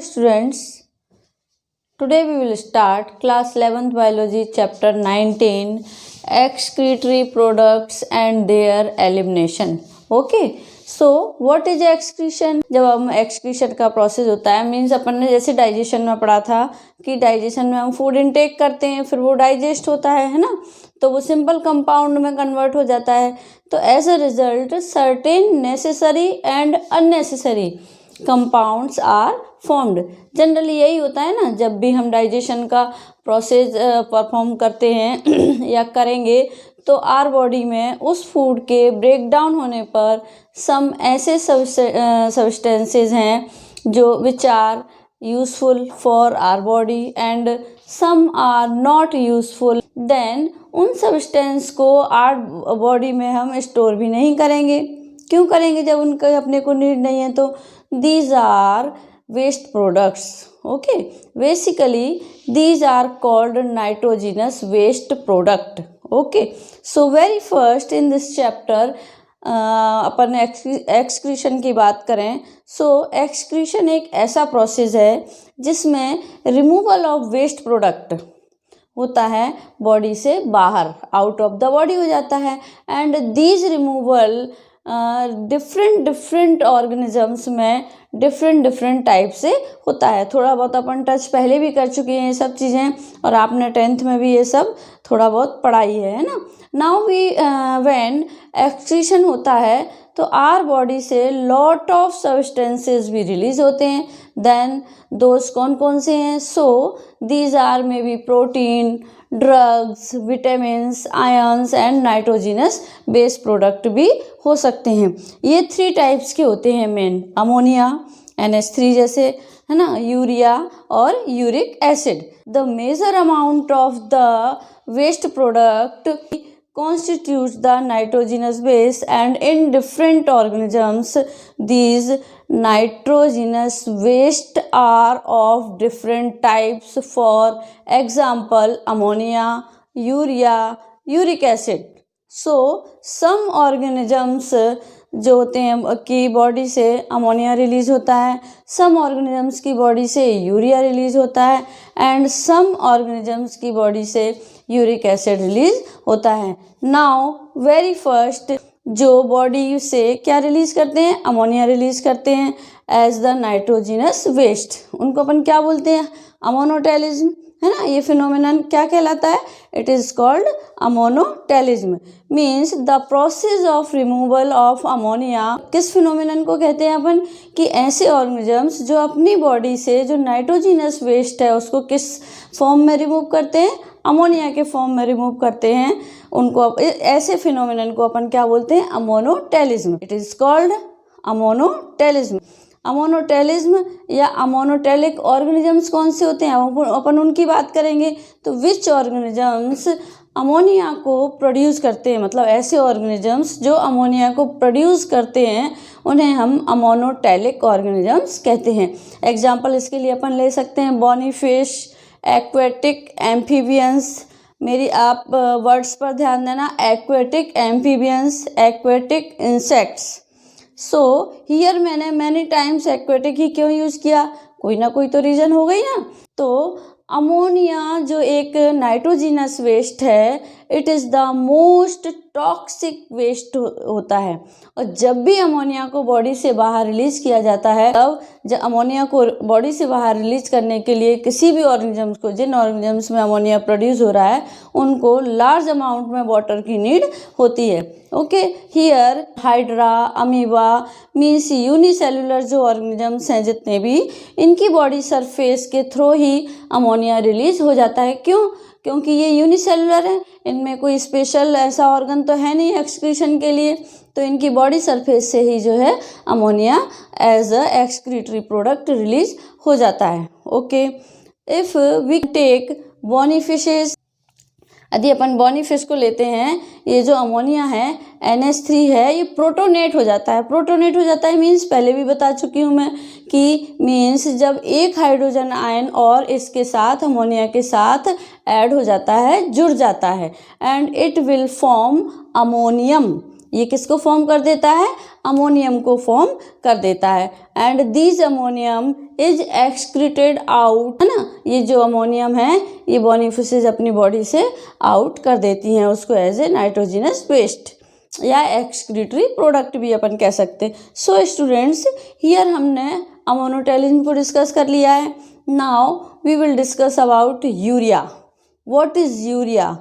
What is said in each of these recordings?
Students, today we will start class 11th biology chapter 19 excretory products and their elimination. Okay, so what is excretion? जब हम excretion का process होता है means अपन ने जैसे digestion में पढ़ा था कि डाइजेशन में हम फूड इनटेक करते हैं फिर वो डाइजेस्ट होता है ना, तो वो सिंपल कंपाउंड में कन्वर्ट हो जाता है. तो as a result certain necessary and unnecessary compounds are formed. Generally यही होता है ना, जब भी हम डाइजेशन का प्रोसेस परफॉर्म करते हैं या करेंगे तो आर बॉडी में उस फूड के ब्रेक डाउन होने पर सम ऐसे सब्सटेंसेस हैं जो which are useful for our body and some are not useful. Then उन सब्सटेंस को आर बॉडी में हम स्टोर भी नहीं करेंगे. क्यों करेंगे जब उनका अपने को नीड नहीं है? तो these are waste products. Okay, basically these are called nitrogenous waste product. Okay, so very first in this chapter upon excretion की बात करें. सो एक्सक्रीशन एक ऐसा प्रोसेस है जिसमें रिमूवल ऑफ वेस्ट प्रोडक्ट होता है बॉडी से बाहर, आउट ऑफ द बॉडी हो जाता है. And these removal different organisms में डिफरेंट टाइप से होता है. थोड़ा बहुत अपन टच पहले भी कर चुके हैं ये सब चीज़ें, और आपने 10th में भी ये सब थोड़ा बहुत पढ़ाई है ना. नाउ वी व्हेन एक्सक्रीशन होता है तो आर बॉडी से लॉट ऑफ सब्सटेंसेस भी रिलीज होते हैं. देन दोज कौन कौन से हैं? So these are may be protein, drugs, vitamins, ions and nitrogenous base product भी हो सकते हैं. ये 3 टाइप्स के होते हैं मेन. अमोनिया, NH3 जैसे है ना, यूरिया और uric acid. The major amount of the waste product constitutes the nitrogenous base, and in different organisms these nitrogenous waste are of different types. For example, ammonia, urea, uric acid. So some organisms जो होते हैं की body से ammonia release होता है, सम organisms की body से urea release होता है, एंड सम ऑर्गेनिजम्स की बॉडी से यूरिक एसिड रिलीज होता है. नाउ वेरी फर्स्ट जो बॉडी से क्या रिलीज करते हैं? अमोनिया रिलीज करते हैं एज द नाइट्रोजिनस वेस्ट. उनको अपन क्या बोलते हैं? अमोनोटेलिज्म, है ना. ये फिनोमिनन क्या कहलाता है? It is called ammonotelism. Means the process of removal of ammonia. किस फिनोमिनन को कहते हैं अपन? कि ऐसे ऑर्गेनिजम्स जो अपनी बॉडी से जो नाइट्रोजिनस वेस्ट है उसको किस फॉर्म में रिमूव करते हैं? अमोनिया के फॉर्म में रिमूव करते हैं. उनको ऐसे फिनोमिनन को अपन क्या बोलते हैं? Ammonotelism. It is called ammonotelism. Ammonotelism या अमोनोटेलिक ऑर्गेनिजम्स कौन से होते हैं अपन उनकी बात करेंगे. तो विच ऑर्गेनिजम्स अमोनिया को प्रोड्यूस करते हैं, मतलब ऐसे ऑर्गेनिजम्स जो अमोनिया को प्रोड्यूस करते हैं उन्हें हम अमोनोटेलिक ऑर्गेनिजम्स कहते हैं. एग्जाम्पल इसके लिए अपन ले सकते हैं बॉनी फिश, एक्वेटिक एम्फीबियंस. मेरी आप वर्ड्स पर ध्यान देना. Aquatic amphibians, aquatic insects. So here मैंने मैनी टाइम्स एक्वेटिक ही क्यों यूज़ किया? कोई ना कोई तो रीज़न हो गई ना. तो अमोनिया जो एक नाइट्रोजिनस वेस्ट है, it is the most toxic waste होता है. और जब भी अमोनिया को बॉडी से बाहर रिलीज किया जाता है, तब जब अमोनिया को बॉडी से बाहर रिलीज करने के लिए किसी भी ऑर्गेनिजम्स को, जिन ऑर्गेनिजम्स में अमोनिया प्रोड्यूस हो रहा है, उनको लार्ज अमाउंट में वाटर की नीड होती है. Okay, here hydra, amoeba means unicellular जो ऑर्गेनिजम्स हैं जितने भी, इनकी बॉडी सरफेस के थ्रू ही अमोनिया रिलीज हो जाता है. क्यों? क्योंकि ये यूनिसेलुलर है, इनमें कोई स्पेशल ऐसा ऑर्गन तो है नहीं एक्सक्रीशन के लिए, तो इनकी बॉडी सरफेस से ही जो है ammonia as a excretory product release हो जाता है. Okay, if we take bony fishes, यदि अपन बॉनी फिश को लेते हैं, ये जो अमोनिया है NH3 है, ये प्रोटोनेट हो जाता है. प्रोटोनेट हो जाता है मीन्स पहले भी बता चुकी हूँ मैं कि मीन्स जब एक हाइड्रोजन आयन और इसके साथ अमोनिया के साथ ऐड हो जाता है, जुड़ जाता है, and it will form ammonium. ये किसको फॉर्म कर देता है? अमोनियम को फॉर्म कर देता है. And this ammonium is excreted out, है ना। ये जो अमोनियम है ये बॉनी फिशेज अपनी बॉडी से आउट कर देती हैं उसको एज ए नाइट्रोजिनस वेस्ट या एक्सक्रीटरी प्रोडक्ट भी अपन कह सकते हैं। सो स्टूडेंट्स, हियर हमने अमोनोटेलिज्म को डिस्कस कर लिया है। Now we will discuss about urea. What is urea?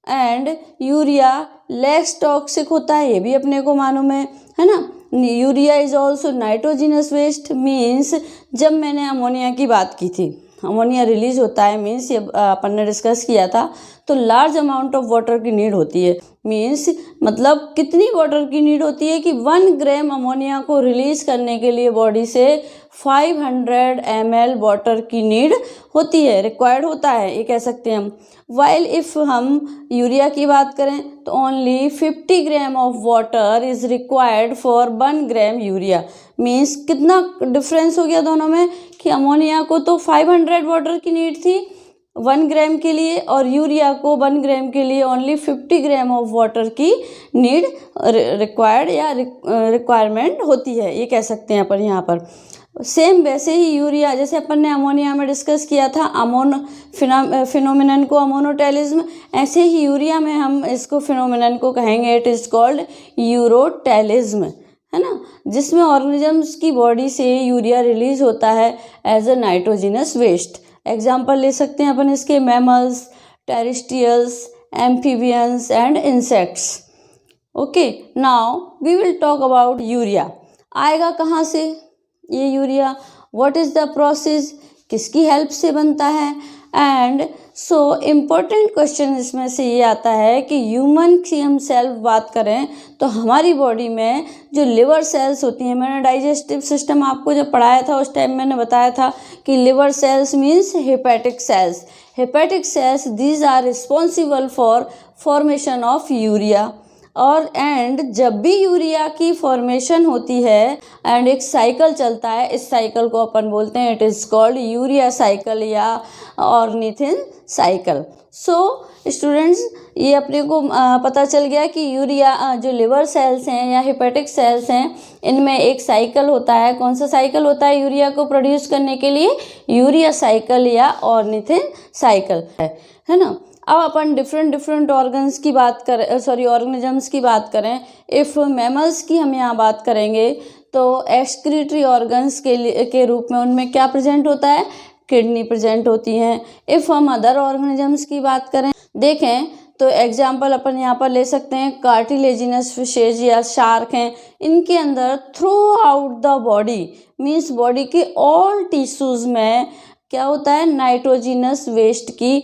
And urea less toxic होता है, ये भी अपने को मालूम है ना। Urea is also nitrogenous waste, means जब मैंने अमोनिया की बात की थी, अमोनिया रिलीज होता है मीन्स ये अपन ने डिस्कस किया था, तो लार्ज अमाउंट ऑफ वाटर की नीड होती है। मीन्स मतलब कितनी वाटर की नीड होती है कि 1 ग्राम अमोनिया को रिलीज करने के लिए बॉडी से 500 ml वाटर की नीड होती है, रिक्वायर्ड होता है, ये कह सकते हैं हम। वाइल इफ़ हम यूरिया की बात करें तो only 50 gram of water is required for 1 gram urea. Means कितना डिफरेंस हो गया दोनों में कि अमोनिया को तो 500 वाटर की नीड थी 1 ग्राम के लिए, और यूरिया को 1 ग्राम के लिए ओनली 50 ग्राम ऑफ वाटर की नीड रिक्वायर्ड या रिक्वायरमेंट होती है, ये कह सकते हैं अपन यहाँ पर। सेम वैसे ही यूरिया, जैसे अपन ने अमोनिया में डिस्कस किया था फिनोमिनन को अमोनोटेलिज्म, ऐसे ही यूरिया में हम इसको फिनोमिनन को कहेंगे, इट इज़ कॉल्ड यूरोटेलिज्म, है ना, जिसमें ऑर्गेनिजम्स की बॉडी से यूरिया रिलीज होता है as a nitrogenous waste. Example ले सकते हैं अपन इसके, mammals, terrestrials, amphibians and insects. Okay, now we will talk about urea. आएगा कहाँ से ये urea? What is the process? किसकी हेल्प से बनता है? एंड सो इम्पोर्टेंट क्वेश्चन इसमें से ये आता है कि ह्यूमन की हम सेल्फ बात करें तो हमारी बॉडी में जो लिवर सेल्स होती हैं, मैंने डाइजेस्टिव सिस्टम आपको जब पढ़ाया था उस टाइम मैंने बताया था कि liver cells means hepatic cells. Hepatic cells these are responsible for formation of urea. और एंड जब भी यूरिया की फॉर्मेशन होती है एंड एक साइकिल चलता है, इस साइकिल को अपन बोलते हैं it is called urea cycle या ऑर्निथिन साइकिल। सो स्टूडेंट्स, ये अपने को पता चल गया कि यूरिया जो लिवर सेल्स हैं या हेपेटिक सेल्स हैं, इनमें एक साइकिल होता है। कौन सा साइकिल होता है यूरिया को प्रोड्यूस करने के लिए? यूरिया साइकिल या ऑर्निथिन साइकिल है ना। अब अपन डिफरेंट ऑर्गन्स की बात करें, ऑर्गेनिजम्स की बात करें। इफ़ मैमल्स की हम यहाँ बात करेंगे तो एक्सक्रीटरी ऑर्गन्स के रूप में उनमें क्या प्रेजेंट होता है? किडनी प्रेजेंट होती हैं। इफ़ हम अदर ऑर्गेनिजम्स की बात करें, देखें तो एग्जाम्पल अपन यहाँ पर ले सकते हैं, कार्टिलेजिनस फिशेज या शार्क हैं, इनके अंदर through out the body means body के ऑल टिश्यूज़ में क्या होता है? नाइट्रोजिनस वेस्ट की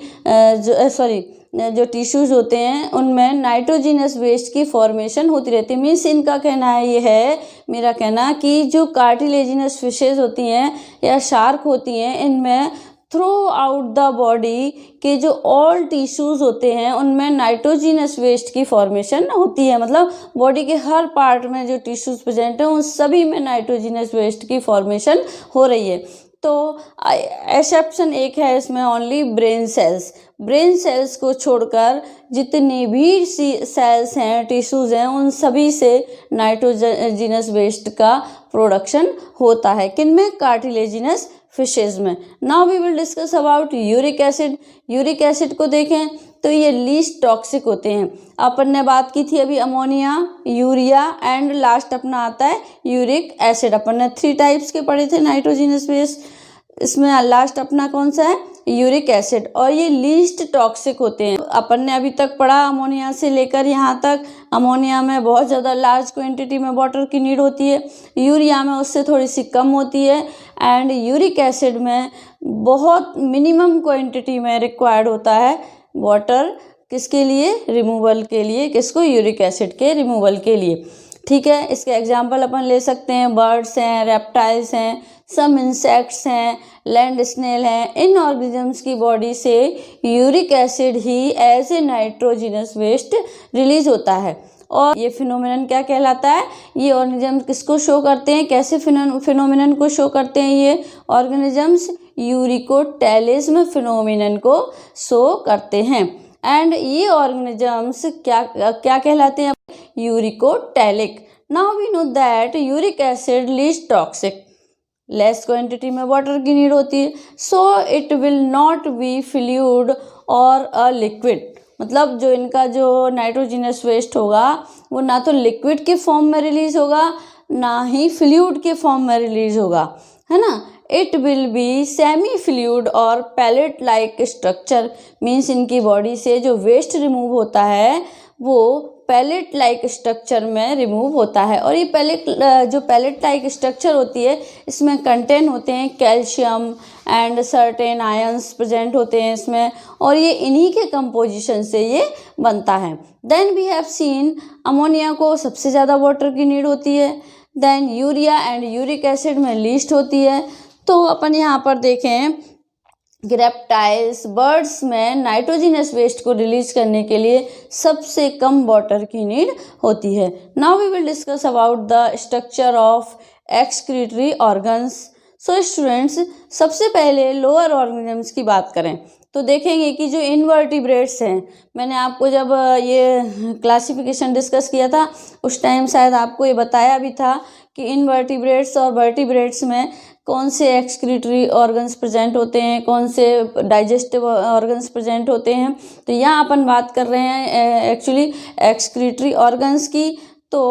जो टिश्यूज़ होते हैं उनमें नाइट्रोजिनस वेस्ट की फॉर्मेशन होती रहती है। मीन्स इनका कहना है, ये है मेरा कहना, कि जो कार्टिलेजिनस फिशेज होती हैं या शार्क होती हैं, इनमें थ्रू आउट द बॉडी के जो ऑल टिश्यूज़ होते हैं उनमें नाइट्रोजिनस वेस्ट की फॉर्मेशन होती है। मतलब बॉडी के हर पार्ट में जो टिश्यूज़ प्रेजेंट हैं उन सभी में नाइट्रोजिनस वेस्ट की फॉर्मेशन हो रही है। तो एक्सेप्शन एक है इसमें, only brain cells. Brain cells को छोड़कर जितनी भी सेल्स हैं, टिश्यूज़ हैं, उन सभी से नाइट्रोजिनस वेस्ट का प्रोडक्शन होता है। किनमें? कार्टिलेजिनस फिशेज में। Now we will discuss about uric acid. Uric acid को देखें तो ये लीस्ट टॉक्सिक होते हैं। अपन ने बात की थी अभी अमोनिया, यूरिया एंड लास्ट अपना आता है यूरिक एसिड। अपन ने 3 टाइप्स के पढ़े थे नाइट्रोजिनस वेस्ट, इसमें लास्ट अपना कौन सा है? Uric acid. और ये लीस्ट टॉक्सिक होते हैं। अपन ने अभी तक पढ़ा अमोनिया से लेकर यहाँ तक, अमोनिया में बहुत ज़्यादा लार्ज क्वांटिटी में वाटर की नीड होती है, यूरिया में उससे थोड़ी सी कम होती है, एंड यूरिक एसिड में बहुत मिनिमम क्वांटिटी में रिक्वायर्ड होता है वाटर। किसके लिए? रिमूवल के लिए। किसको? यूरिक एसिड के रिमूवल के लिए। ठीक है, इसके एग्जाम्पल अपन ले सकते हैं, बर्ड्स हैं, रेप्टाइल्स हैं, सम इंसेक्ट्स हैं, लैंड स्नेल हैं। इन ऑर्गेनिजम्स की बॉडी से यूरिक एसिड ही as a nitrogenous waste release होता है। और ये फिनोमिनन क्या कहलाता है? ये ऑर्गेनिजम्स किसको शो करते हैं? कैसे फिनोमिनन को शो करते हैं ये ऑर्गेनिजम्स? यूरिकोटेलिज्म फिनोमिनन को शो करते हैं। एंड ये ऑर्गेनिजम्स क्या कहलाते हैं? Uricotelic. Now we know that uric acid least toxic. Less quantity में वाटर की नीड होती है, so it will not be fluid और अ लिक्विड। मतलब जो इनका जो नाइट्रोजनस वेस्ट होगा वो ना तो लिक्विड के फॉर्म में रिलीज होगा ना ही फ्लूइड के फॉर्म में रिलीज होगा, है ना। It will be semi fluid और पैलेट लाइक स्ट्रक्चर, मीन्स इनकी बॉडी से जो वेस्ट रिमूव होता है वो पैलेट लाइक स्ट्रक्चर में रिमूव होता है। और ये पैलेट लाइक स्ट्रक्चर होती है इसमें कंटेन होते हैं calcium and certain ions present होते हैं इसमें, और ये इन्हीं के कंपोजिशन से ये बनता है। Then we have seen ammonia को सबसे ज़्यादा वाटर की नीड होती है, then urea and uric acid में लीस्ट होती है। तो अपन यहाँ पर देखें कि रेप्टाइल्स बर्ड्स में नाइट्रोजनस वेस्ट को रिलीज करने के लिए सबसे कम वाटर की नीड होती है। Now we will discuss about the structure of excretory organs. So students, सबसे पहले लोअर ऑर्गेनिजम्स की बात करें तो देखेंगे कि जो इनवर्टिब्रेट्स हैं, मैंने आपको जब ये क्लासिफिकेशन डिस्कस किया था उस टाइम शायद आपको ये बताया भी था कि इनवर्टिब्रेट्स और वर्टिब्रेट्स में कौन से एक्सक्रीटरी ऑर्गन्स प्रेजेंट होते हैं, कौन से डाइजेस्टिव ऑर्गन्स प्रेजेंट होते हैं। तो यहाँ अपन बात कर रहे हैं एक्चुअली एक्सक्रीटरी ऑर्गन्स की। तो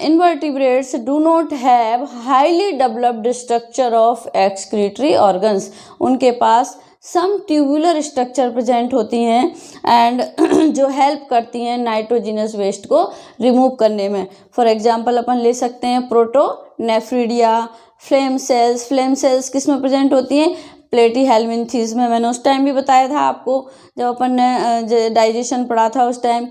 invertebrates do not have highly developed structure of excretory organs, उनके पास सम ट्यूबुलर स्ट्रक्चर प्रेजेंट होती हैं एंड जो हेल्प करती हैं नाइट्रोजनस वेस्ट को रिमूव करने में। फॉर एग्जांपल अपन ले सकते हैं प्रोटोनेफ्रिडिया, फ्लेम सेल्स किस में प्रेजेंट होती हैं, प्लेटीहेल्मिन्थेस में। मैंने उस टाइम भी बताया था आपको जब अपन ने डाइजेशन पढ़ा था उस टाइम,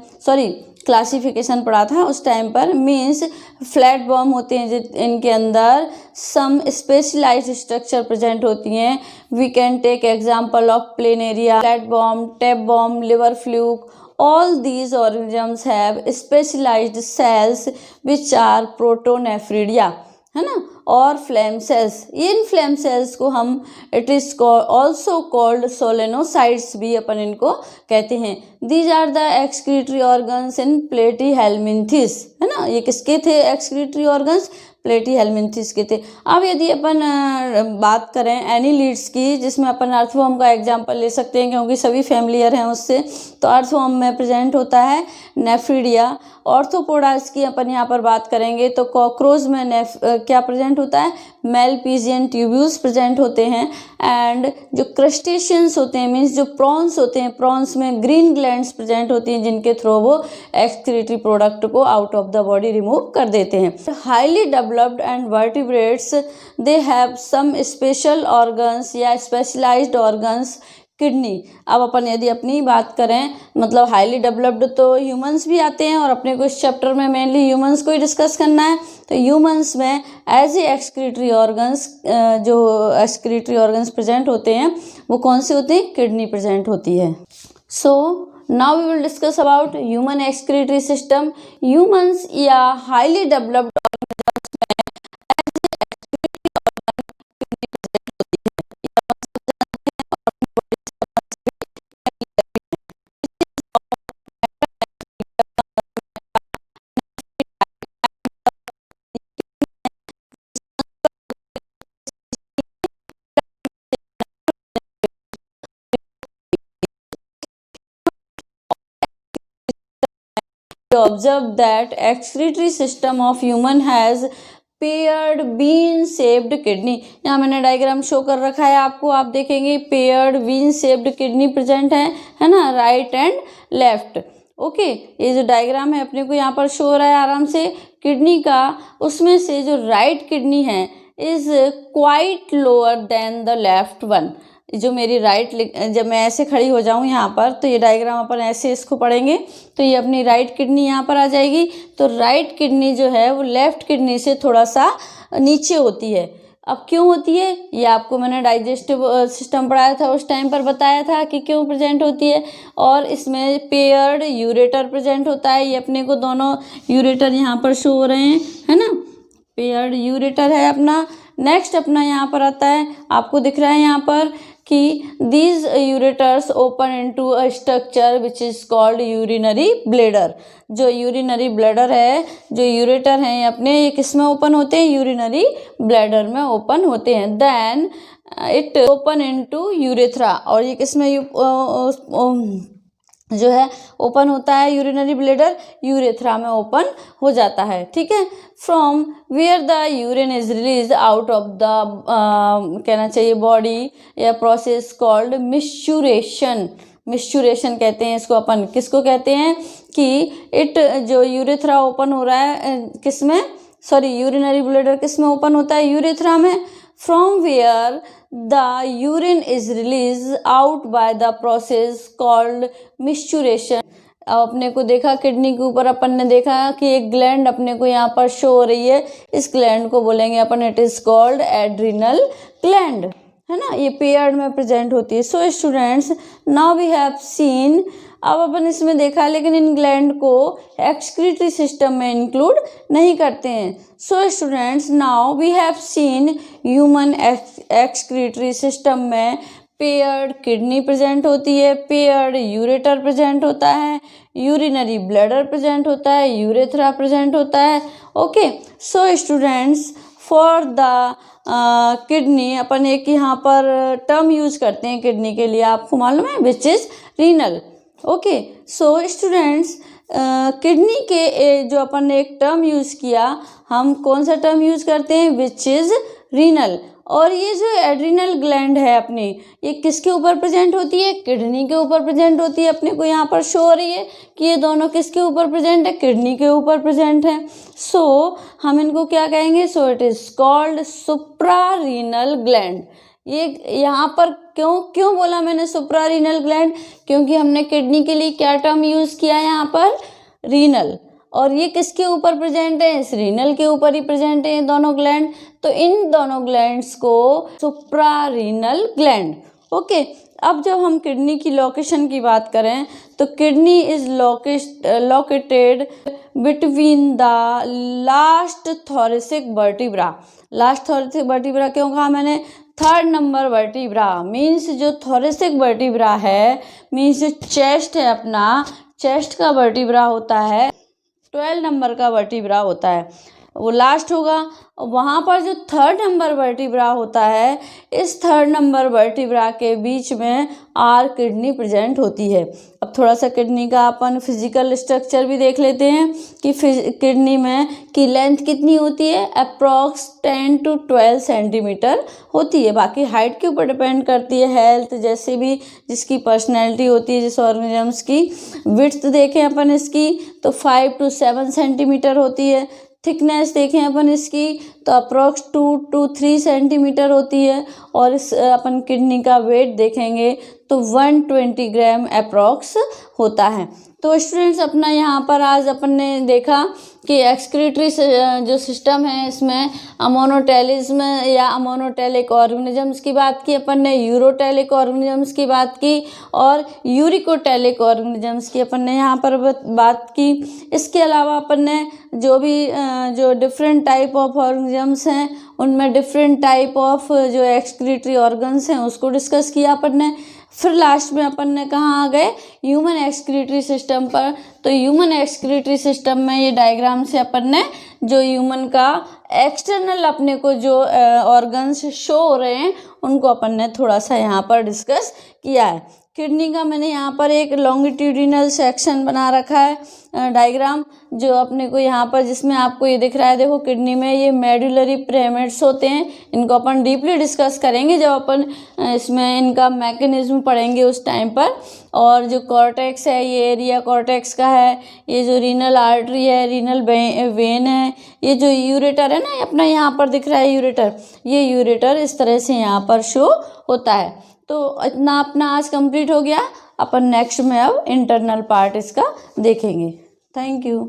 क्लासिफिकेशन पढ़ा था उस टाइम पर, मीन्स फ्लैट बॉम होते हैं इनके अंदर सम स्पेशलाइज्ड स्ट्रक्चर प्रेजेंट होती हैं। We can take example of planaria, flat worm, tape worm, liver fluke. All these organisms have specialized cells which are protonephridia, है ना, और फ्लेम सेल्स। इन फ्लेम सेल्स को हम it is also called solenocytes भी अपन इनको कहते हैं। These are the excretory organs in platyhelminthes, है ना। ये किसके थे एक्सक्रीटरी ऑर्गन्स, प्लेटीहेल्मिन्थेस के थे। अब यदि अपन बात करें एनीलिड्स की, जिसमें अपन अर्थवर्म का एग्जांपल ले सकते हैं क्योंकि सभी फैमिलियर हैं उससे, तो अर्थवर्म में प्रेजेंट होता है नेफ्रिडिया। ऑर्थोपोडास की अपन यहाँ पर बात करेंगे तो कॉकरोच में क्या प्रेजेंट होता है, मेलपीजियन ट्यूब्यूल्स प्रेजेंट होते हैं। एंड जो क्रस्टेशियंस होते हैं, मीन्स जो प्रॉन्स होते हैं, प्रॉन्स में ग्रीन ग्लैंड्स प्रेजेंट होती हैं जिनके थ्रू वो एक्सक्रीटरी प्रोडक्ट को out of the body remove कर देते हैं। Highly developed and vertebrates they have some special organs या स्पेशलाइज्ड ऑर्गन्स। किडनी, अब अपन यदि अपनी बात करें, मतलब हाईली डेवलप्ड तो ह्यूमंस भी आते हैं और अपने को इस चैप्टर में मेनली ह्यूमंस को ही डिस्कस करना है। तो ह्यूमंस में एज ए एक्सक्रीटरी ऑर्गन्स, जो एक्सक्रीटरी ऑर्गन्स प्रेजेंट होते हैं वो कौन से होते हैं, किडनी प्रेजेंट होती है। So now we will discuss about human excretory system. Humans या highly developed observe that excretory system of human has paired bean shaped kidney. यहाँ मैंने डायग्राम शो कर रखा है आपको, आप देखेंगे paired bean shaped kidney present है ना, राइट एंड लेफ्ट। ओके, ये जो डायग्राम है अपने को यहाँ पर शो हो रहा है आराम से किडनी का, उसमें से जो राइट किडनी है is quite lower than the left one. जो मेरी जब मैं ऐसे खड़ी हो जाऊँ यहाँ पर, तो ये डायग्राम अपन ऐसे इसको पढ़ेंगे तो ये अपनी राइट किडनी यहाँ पर आ जाएगी। तो राइट किडनी जो है वो लेफ्ट किडनी से थोड़ा सा नीचे होती है। अब क्यों होती है, ये आपको मैंने डाइजेस्टिव सिस्टम पढ़ाया था उस टाइम पर बताया था कि क्यों प्रेजेंट होती है। और इसमें पेयर्ड यूरेटर प्रेजेंट होता है, ये अपने को दोनों यूरेटर यहाँ पर शो हो रहे हैं, है ना। पेयर्ड यूरेटर है अपना नेक्स्ट अपना यहाँ पर आता है, आपको दिख रहा है यहाँ पर कि these ureters open into a structure which is called urinary bladder। जो यूरिनरी ब्लैडर है, जो यूरेटर हैं अपने, ये किस में ओपन होते हैं? यूरिनरी ब्लैडर में ओपन होते हैं। Then it open into urethra, और ये किस में जो है ओपन होता है? यूरिनरी ब्लैडर यूरेथ्रा में ओपन हो जाता है, ठीक है। From where the urine is release out of the कहना चाहिए बॉडी, या प्रोसेस कॉल्ड मिस्चुरेशन। मिस्चुरेशन कहते हैं इसको अपन। किसको कहते हैं? कि इट जो यूरेथ्रा ओपन हो रहा है किस में, सॉरी यूरिनरी ब्लैडर किस में ओपन होता है? यूरेथ्रा में। From where the urine is release out by the process called micturition. अब अपने को देखा किडनी के ऊपर अपन ने देखा कि एक ग्लैंड अपने को यहाँ पर शो हो रही है, इस ग्लैंड को बोलेंगे अपन, it is called adrenal gland, है ना। ये पेयर्ड में प्रेजेंट होती है। So students, now we have seen, अब अपन इसमें देखा, लेकिन इन ग्लैंड को एक्सक्रीटरी सिस्टम में इंक्लूड नहीं करते हैं। So students, now we have seen human excretory system में पेयर्ड किडनी प्रेजेंट होती है, पेयर्ड यूरेटर प्रेजेंट होता है, यूरिनरी ब्लैडर प्रेजेंट होता है, यूरेथ्रा प्रेजेंट होता है। Okay, so students, for the kidney अपन एक यहाँ पर टर्म यूज करते हैं किडनी के लिए, आपको मालूम है, which is renal. Okay, so students, kidney के जो अपन ने एक टर्म यूज किया, हम कौन सा टर्म यूज करते हैं? Which is renal. और ये जो एड्रिनल ग्लैंड है अपनी, ये किसके ऊपर प्रेजेंट होती है? किडनी के ऊपर प्रेजेंट होती है। अपने को यहाँ पर शो हो रही है कि ये दोनों किसके ऊपर प्रेजेंट है? किडनी के ऊपर प्रेजेंट है। सो हम इनको क्या कहेंगे? So it is called suprarenal gland. ये यहाँ पर क्यों बोला मैंने सुप्रारीनल ग्लैंड? क्योंकि हमने किडनी के लिए क्या टर्म यूज किया यहाँ पर? रीनल। और ये किसके ऊपर प्रेजेंट है? इस रीनल के ऊपर ही प्रेजेंट है ये दोनों ग्लैंड। तो इन दोनों ग्लैंड्स को सुप्रारीनल ग्लैंड। ओके, अब जब हम किडनी की लोकेशन की बात करें तो kidney is located between the last thoracic vertebra. Last thoracic vertebra क्यों कहा मैंने? थर्ड नंबर वर्टिब्रा मीन्स जो थोरेसिक वर्टिब्रा है, मीन्स जो चेस्ट है अपना, चेस्ट का वर्टिब्रा होता है, 12 नंबर का वर्टिब्रा होता है, वो लास्ट होगा। वहाँ पर जो थर्ड नंबर वर्टिब्रा होता है, इस थर्ड नंबर वर्टिब्रा के बीच में आर किडनी प्रेजेंट होती है। अब थोड़ा सा किडनी का अपन फिजिकल स्ट्रक्चर भी देख लेते हैं कि किडनी में की लेंथ कितनी होती है? अप्रॉक्स 10 to 12 सेंटीमीटर होती है। बाकी हाइट के ऊपर डिपेंड करती है, हेल्थ जैसे भी जिसकी पर्सनैलिटी होती है, जिस ऑर्गेनिजम्स की। विड्थ देखें अपन इसकी तो 5 to 7 सेंटीमीटर होती है। थिकनेस देखें अपन इसकी तो अप्रॉक्स 2 to 3 सेंटीमीटर होती है। और इस अपन किडनी का वेट देखेंगे तो 120 ग्राम अप्रॉक्स होता है। तो स्टूडेंट्स, अपना यहाँ पर आज अपन ने देखा कि एक्सक्रीटरी जो सिस्टम है, इसमें अमोनोटेलिज्म या अमोनोटेलिक ऑर्गेनिजम्स की बात की अपन ने, यूरोटेलिक ऑर्गेनिजम्स की बात की, और यूरिकोटेलिक ऑर्गेनिजम्स की अपन ने यहाँ पर बात की। इसके अलावा अपन ने जो डिफरेंट टाइप ऑफ ऑर्गेनिजम्स हैं, उनमें डिफरेंट टाइप ऑफ जो एक्सक्रीटरी ऑर्गन्स हैं उसको डिस्कस किया अपन ने। फिर लास्ट में अपन ने कहाँ आ गए? ह्यूमन एक्सक्रीटरी सिस्टम पर। तो ह्यूमन एक्सक्रीटरी सिस्टम में ये डायग्राम से अपन ने जो ह्यूमन का एक्सटर्नल अपने को जो ऑर्गन्स शो हो रहे हैं उनको अपन ने थोड़ा सा यहाँ पर डिस्कस किया है। किडनी का मैंने यहाँ पर एक लॉन्गिट्यूडिनल सेक्शन बना रखा है डायग्राम, जो अपने को यहाँ पर, जिसमें आपको ये दिख रहा है, देखो किडनी में ये मेडुलरी पिरामिड्स होते हैं। इनको अपन डीपली डिस्कस करेंगे जब अपन इसमें इनका मैकेनिज्म पढ़ेंगे उस टाइम पर। और जो कॉर्टेक्स है, ये एरिया कॉर्टेक्स का है। ये जो रीनल आर्टरी है, रीनल वेन है, ये जो यूरेटर है ना, अपना यहाँ पर दिख रहा है यूरेटर, ये यूरेटर इस तरह से यहाँ पर शो होता है। तो इतना अपना आज कंप्लीट हो गया। अपन नेक्स्ट में अब इंटरनल पार्ट इसका देखेंगे। Thank you.